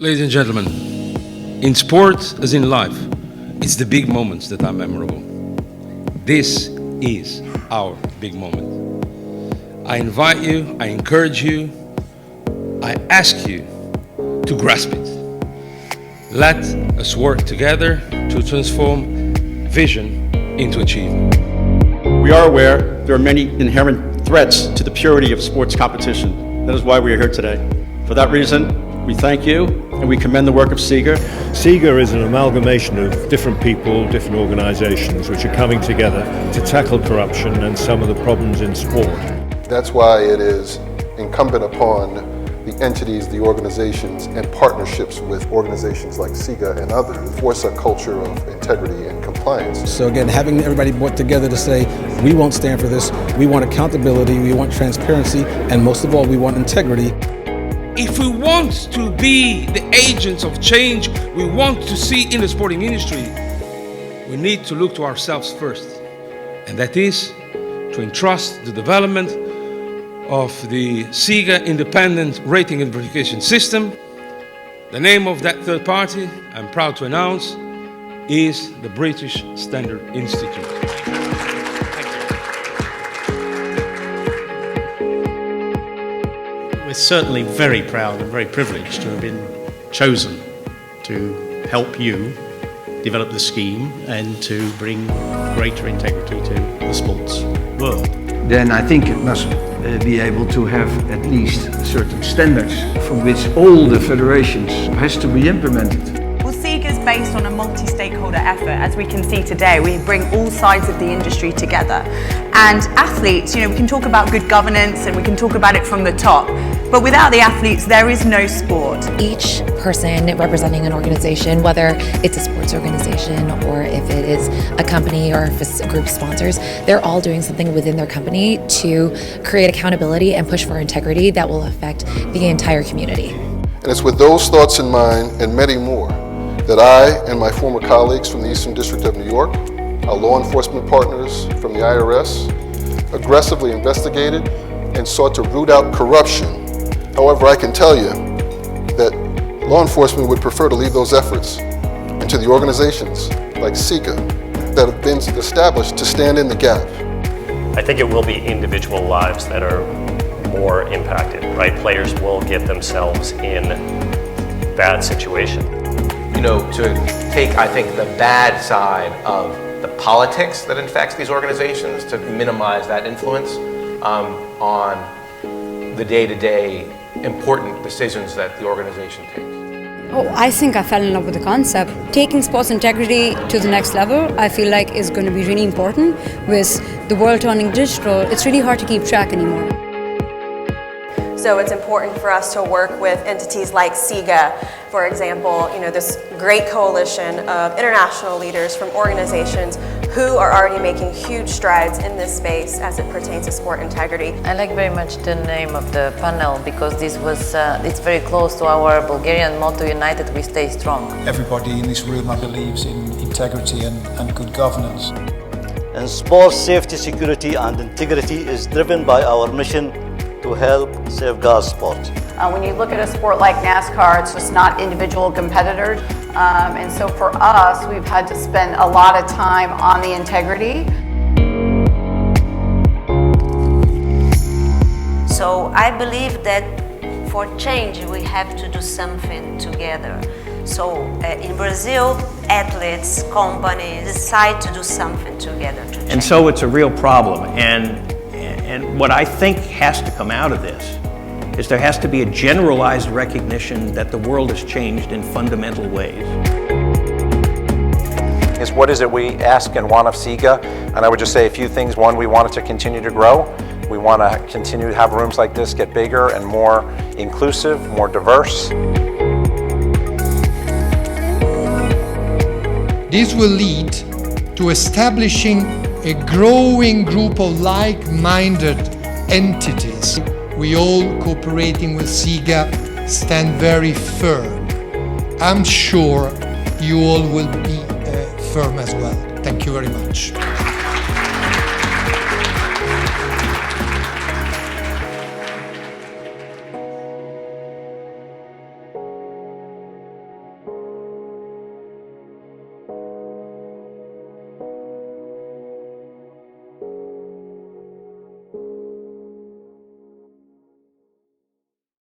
Ladies and gentlemen, in sport as in life, it's the big moments that are memorable. This is our big moment. I invite you, I encourage you, I ask you to grasp it. Let us work together to transform vision into achievement. We are aware there are many inherent threats to the purity of sports competition. That is why we are here today. For that reason, we thank you and we commend the work of SIGA. SIGA is an amalgamation of different people, different organizations which are coming together to tackle corruption and some of the problems in sport. That's why it is incumbent upon the entities, the organizations, and partnerships with organizations like SIGA and others to force a culture of integrity and compliance. So again, having everybody brought together to say, we won't stand for this, we want accountability, we want transparency, and most of all, we want integrity. If we want to be the agents of change we want to see in the sporting industry, we need to look to ourselves first. And that is to entrust the development of the SIGA independent rating and verification system. The name of that third party, I'm proud to announce, is the British Standard Institute. We're certainly very proud and very privileged to have been chosen to help you develop the scheme and to bring greater integrity to the sports world. Then I think it must be able to have at least certain standards from which all the federations has to be implemented. Well, SIGA is based on a multi-stakeholder effort. As we can see today, we bring all sides of the industry together. And athletes, we can talk about good governance and we can talk about it from the top. But without the athletes, there is no sport. Each person representing an organization, whether it's a sports organization or if it is a company or if it's a group of sponsors, they're all doing something within their company to create accountability and push for integrity that will affect the entire community. And it's with those thoughts in mind and many more that I and my former colleagues from the Eastern District of New York, our law enforcement partners from the IRS, aggressively investigated and sought to root out corruption. However, I can tell you that law enforcement would prefer to leave those efforts into the organizations like SIGA that have been established to stand in the gap. I think it will be individual lives that are more impacted, right? Players will get themselves in bad situations. To take, I think, the bad side of the politics that infects these organizations to minimize that influence on the day-to-day important decisions that the organization takes. Oh, I think I fell in love with the concept. Taking sports integrity to the next level, I feel like is going to be really important. With the world turning digital, it's really hard to keep track anymore. So it's important for us to work with entities like SIGA, for example, this great coalition of international leaders from organizations who are already making huge strides in this space as it pertains to sport integrity. I like very much the name of the panel because this was it's very close to our Bulgarian motto, United we stay strong. Everybody in this room, I believe, in integrity and good governance. And sports safety, security and integrity is driven by our mission to help safeguard sport. When you look at a sport like NASCAR, it's just not individual competitors. And so for us, we've had to spend a lot of time on the integrity. So I believe that for change, we have to do something together. So in Brazil, athletes, companies decide to do something together to change. And so it's a real problem. And what I think has to come out of this is there has to be a generalized recognition that the world has changed in fundamental ways. What is it we ask and want of SIGA? And I would just say a few things. One, we want it to continue to grow. We want to continue to have rooms like this get bigger and more inclusive, more diverse. This will lead to establishing a growing group of like-minded entities. We all, cooperating with SIGA, stand very firm. I'm sure you all will be firm as well. Thank you very much.